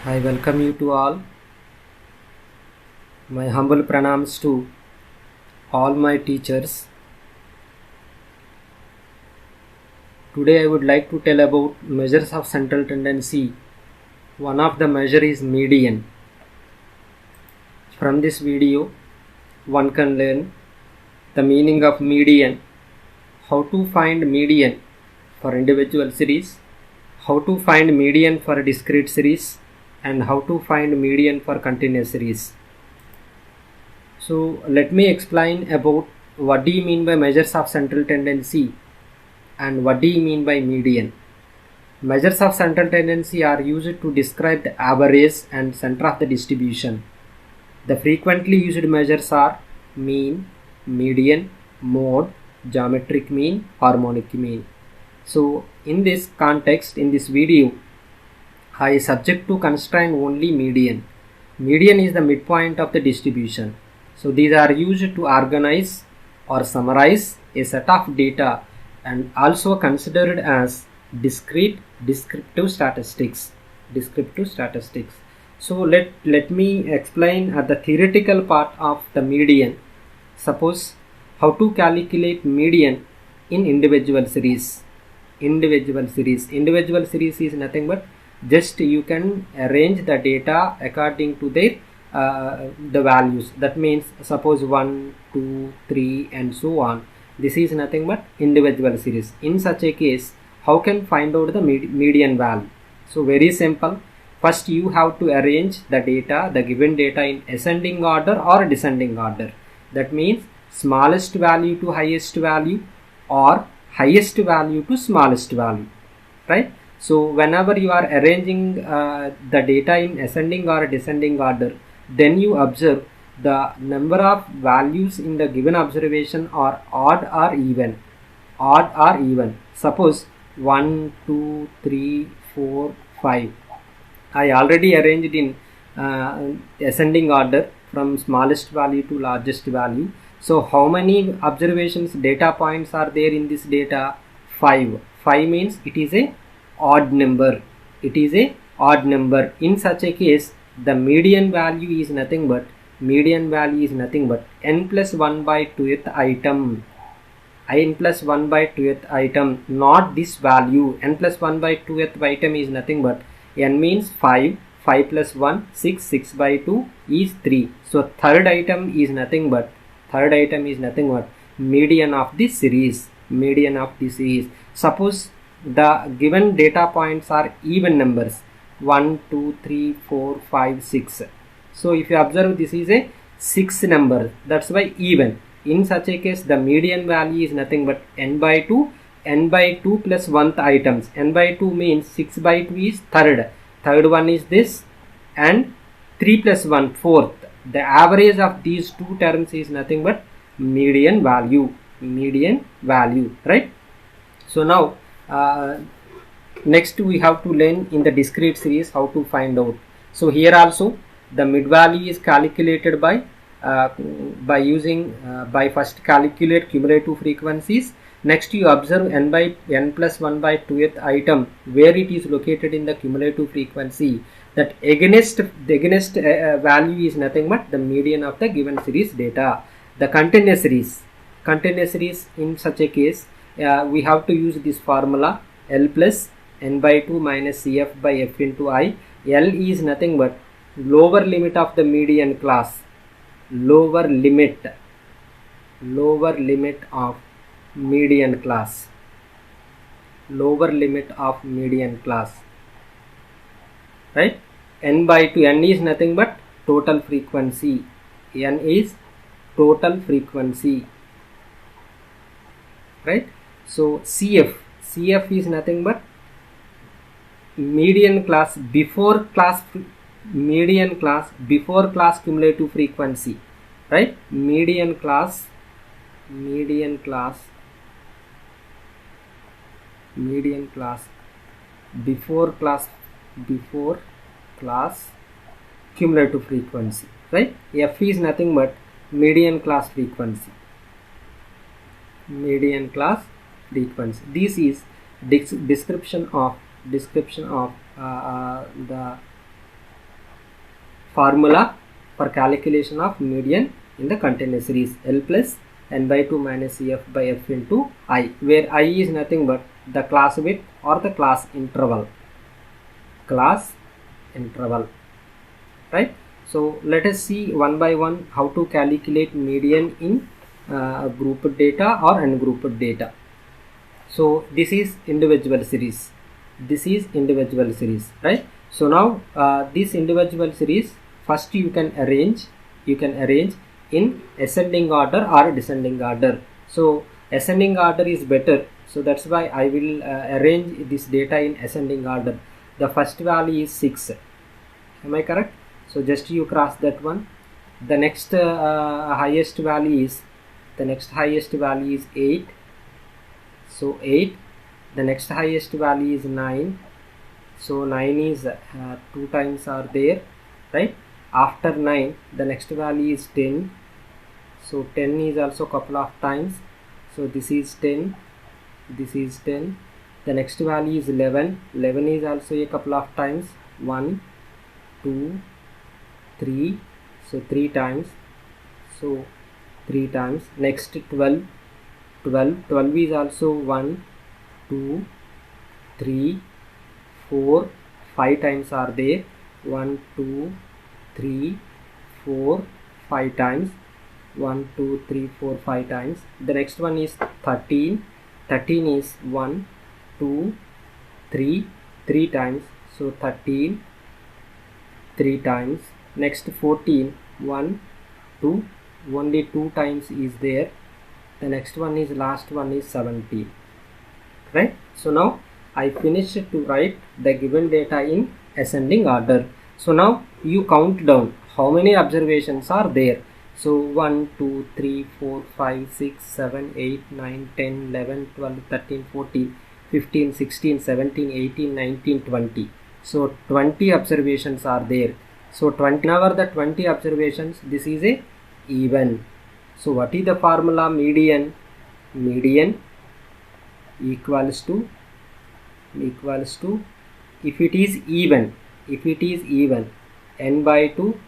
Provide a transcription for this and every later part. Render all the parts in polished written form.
I welcome you to all. My humble pranams to all my teachers. Today I would like to tell about measures of central tendency. One of the measure is median. From this video, one can learn the meaning of median, how to find median for individual series, how to find median for a discrete series, and how to find median for continuous series. So let me explain about what do you mean by measures of central tendency and what do you mean by median. Measures of central tendency are used to describe the average and center of the distribution. The frequently used measures are mean, median, mode, geometric mean, harmonic mean. So in this context, in this video, I is subject to constrain only median. Median is the midpoint of the distribution. So these are used to organize or summarize a set of data and also considered as discrete descriptive statistics. So let me explain at the theoretical part of the median. Suppose how to calculate median in individual series. Individual series is nothing but just you can arrange the data according to their the values. That means suppose 1, 2, 3 and so on. This is nothing but individual series. In such a case, how can find out the median value? So very simple. First you have to arrange the data, the given data in ascending order or descending order. That means smallest value to highest value or highest value to smallest value, right? So whenever you are arranging the data in ascending or descending order, then you observe the number of values in the given observation are odd or even. Suppose 1, 2, 3, 4, 5. I already arranged in ascending order from smallest value to largest value. So how many observations data points are there in this data? 5. 5 means it is a odd number. In such a case, the median value is nothing but n plus 1 by 2th item. Not this value. N plus 1 by 2th item is nothing but n means 5 plus 1 6 by 2 is 3. So third item is nothing but median of the series. Suppose the given data points are even numbers 1, 2, 3, 4, 5, 6. So if you observe, this is a 6 number, that's why even. In such a case, the median value is nothing but n by 2 plus 1th items. N by 2 means 6 by 2 is third one is this, and 3 plus 1 fourth. The average of these two terms is nothing but median value, right? So now next we have to learn in the discrete series how to find out. So here also the mid value is calculated by first calculate cumulative frequencies. Next you observe n plus 1 by 2th item where it is located in the cumulative frequency. That against value is nothing but the median of the given series data. The continuous series in such a case we have to use this formula L plus n by 2 minus Cf by f into I. L is nothing but lower limit of the median class. Lower limit of median class. Right? N by 2, n is nothing but total frequency. Right? So Cf is nothing but median class before class cumulative frequency, right? Median class before class cumulative frequency, right? F is nothing but median class frequency. This is description of the formula for calculation of median in the continuous series, L plus n by 2 minus F by F into I, where I is nothing but the class width or the class interval, right? So let us see one by one how to calculate median in grouped data or ungrouped data. So this is individual series, right? So now this individual series, first you can arrange in ascending order or descending order. So ascending order is better, so that's why I will arrange this data in ascending order. The first value is 6, am I correct? So just you cross that one. The next highest value is 8, so 8. The next highest value is 9, so 9 is 2 times are there, right? After 9 the next value is 10, so 10 is also couple of times, so this is 10, the next value is 11 is also a couple of times, 1 2 3, so 3 times, so 3 times. Next 12 is also 1 2 3 4, 5 times are there, 1 2 3 4 5 times, 1 2 3 4 5 times. The next one is 13 is 1 2 3 times, so 13 3 times. Next 14, 1 2, only 2 times is there. The next one is last one is 17, right? So now I finished to write the given data in ascending order. So now you count down how many observations are there. So 1 2 3 4 5 6 7 8 9 10 11 12 13 14 15 16 17 18 19 20. So 20 observations are there. So 20 over the 20 observations, this is a even. So what is the formula? Median equals to if it is even n by 2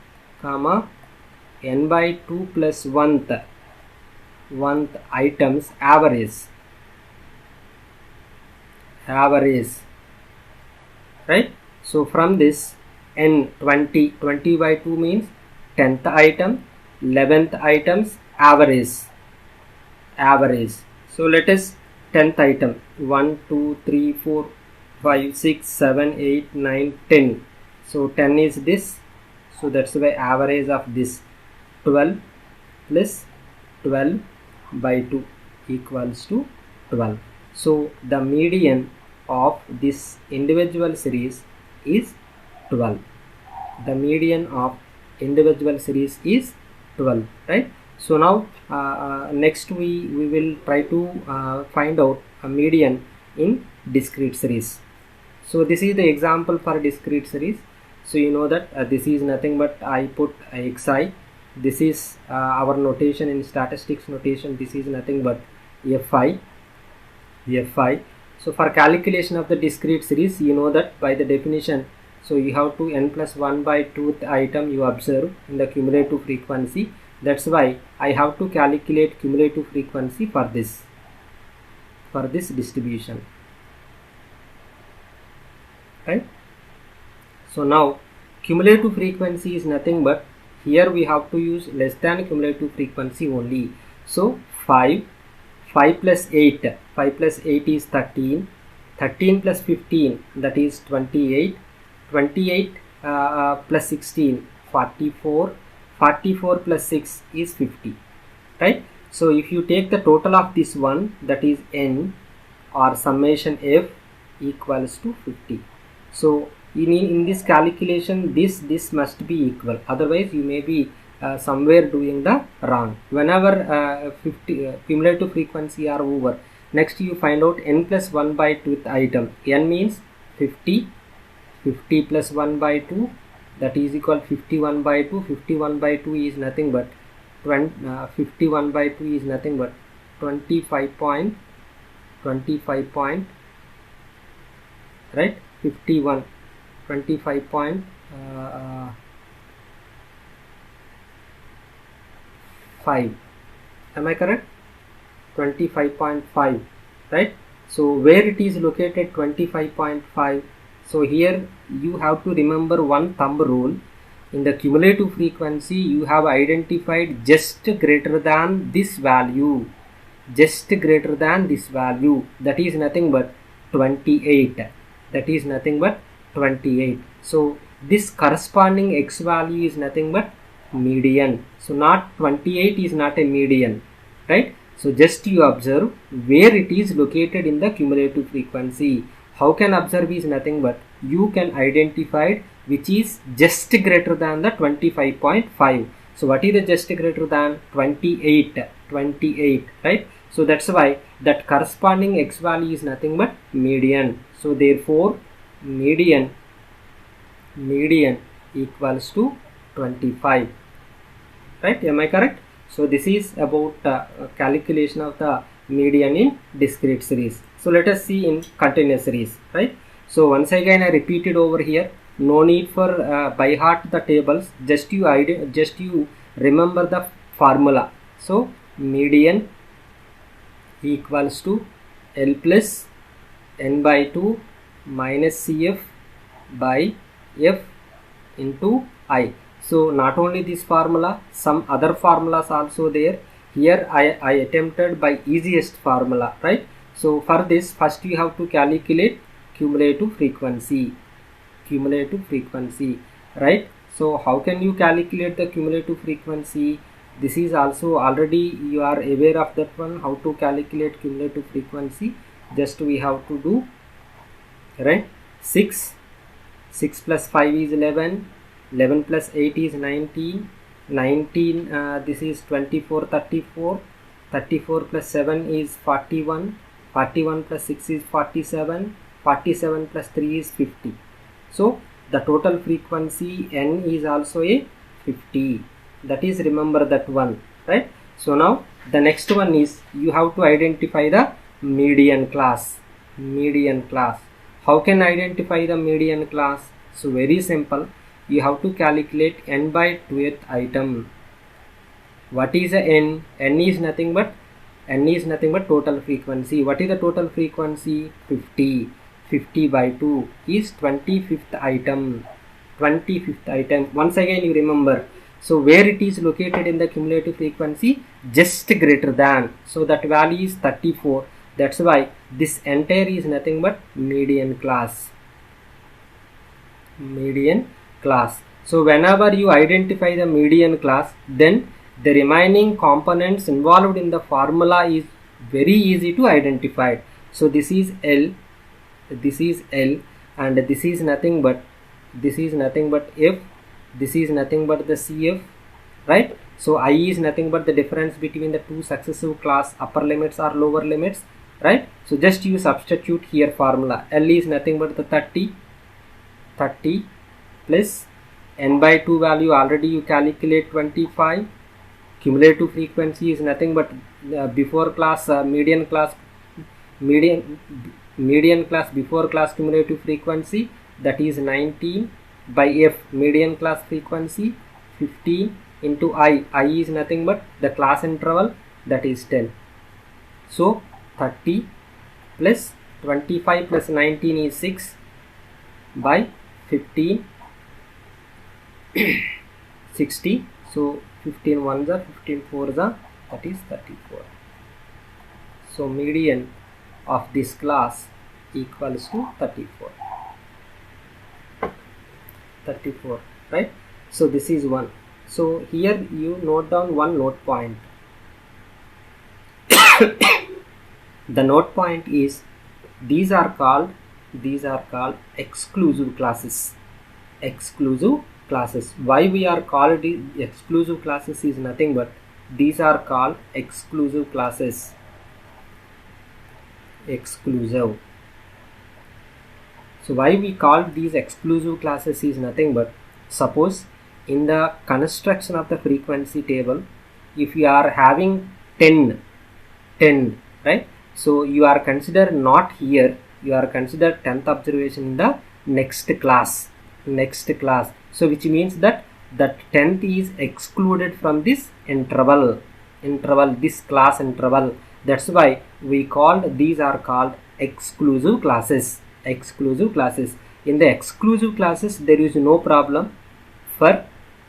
comma n by 2 plus 1th items average, right? So from this n 20 by 2 means 10th item, 11th items average. So let us 10th item 1 2 3 4 5 6 7 8 9 10. So 10 is this, so that's why average of this 12 plus 12 by 2 equals to 12. So the median of this individual series is 12. The median of individual series is 12, right? So now next we will try to find out a median in discrete series. So this is the example for discrete series. So you know that this is nothing but I put xi. This is our notation in statistics notation. This is nothing but fi. So for calculation of the discrete series, you know that by the definition, so you have to n plus 1 by 2th item you observe in the cumulative frequency. That's why I have to calculate cumulative frequency for this distribution, right? So now cumulative frequency is nothing but, here we have to use less than cumulative frequency only. So 5 plus 8 is 13 plus 15, that is 28 plus 16 44 plus 6 is 50, right? So if you take the total of this one, that is n or summation f equals to 50. So in this calculation this must be equal, otherwise you may be somewhere doing the wrong. Whenever 50 cumulative frequency are over, next you find out n plus 1 by 2th item. N means 50 plus 1 by 2, that is equal 51 by 2. 51 by 2 is nothing but 51 by 2 is nothing but 25 point, right? 51 25 point 25.5. Am I correct? 25.5, right? So where it is located 25.5? So here you have to remember one thumb rule. In the cumulative frequency, you have identified just greater than this value, just greater than this value, that is nothing but 28, that is nothing but 28. So this corresponding x value is nothing but median. So not 28 is not a median, right? So just you observe where it is located in the cumulative frequency. How can observe is nothing but you can identify which is just greater than the 25.5. So what is the just greater than 28, 28, right? So that's why that corresponding x value is nothing but median. So therefore median equals to 25, right? Am I correct? So this is about calculation of the median in discrete series. So let us see in continuous series, right? So once again I repeat it over here. No need for by heart the tables. Just you remember the formula. So median equals to L plus n by 2 minus CF by F into I. So not only this formula, some other formulas also there. Here I attempted by easiest formula, right? So for this, first you have to calculate cumulative frequency, right? So how can you calculate the cumulative frequency? This is also already you are aware of that one, how to calculate cumulative frequency. Just we have to do, right? 6 plus 5 is 11, 11 plus 8 is 19, 19 this is 24, 34, 34 plus 7 is 41, 41 plus 6 is 47, 47 plus 3 is 50. So the total frequency n is also a 50. That is, remember that one, right? So now the next one is you have to identify the median class. How can identify the median class? So very simple. You have to calculate n by 2th item. What is the n? N is nothing but total frequency. What is the total frequency? 50. 50 by 2 is 25th item. 25th item. Once again you remember. So where it is located in the cumulative frequency? Just greater than. So that value is 34. That's why this entire is nothing but median class. So whenever you identify the median class, then the remaining components involved in the formula is very easy to identify. So this is L, and this is nothing but F, this is nothing but the CF, right? So I is nothing but the difference between the two successive class upper limits or lower limits, right? So just you substitute here formula. L is nothing but the 30 plus n by 2 value already you calculate 25. Cumulative frequency is nothing but before class median class before class cumulative frequency, that is 19 by F median class frequency, 15 into I is nothing but the class interval, that is 10. So 30 plus 25 plus 19 is 6 by 15 60. So 15 ones are 15 fours are, that is 34. So median of this class equals to 34, right? So this is one. So here you note down one note point. The note point is these are called exclusive classes. Why we are called exclusive classes is nothing but these are called exclusive classes. So why we call these exclusive classes is nothing but, suppose in the construction of the frequency table, if you are having 10, right? So you are considered not here, you are considered 10th observation in the next class. So which means that 10th is excluded from this interval. interval, this class interval. That's why we called, these are called exclusive classes. Exclusive classes. In the exclusive classes there is no problem for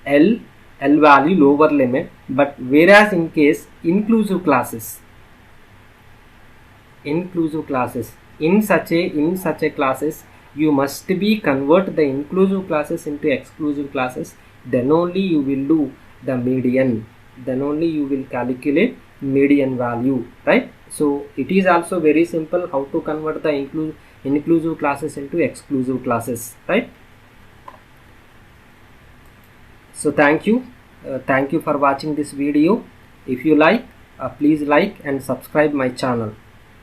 L value lower limit, but whereas in case inclusive classes, in such a classes you must be convert the inclusive classes into exclusive classes, then only you will do the median, then only you will calculate median value, right? So it is also very simple how to convert the inclusive classes into exclusive classes, right? So thank you for watching this video. If you like, please like and subscribe my channel.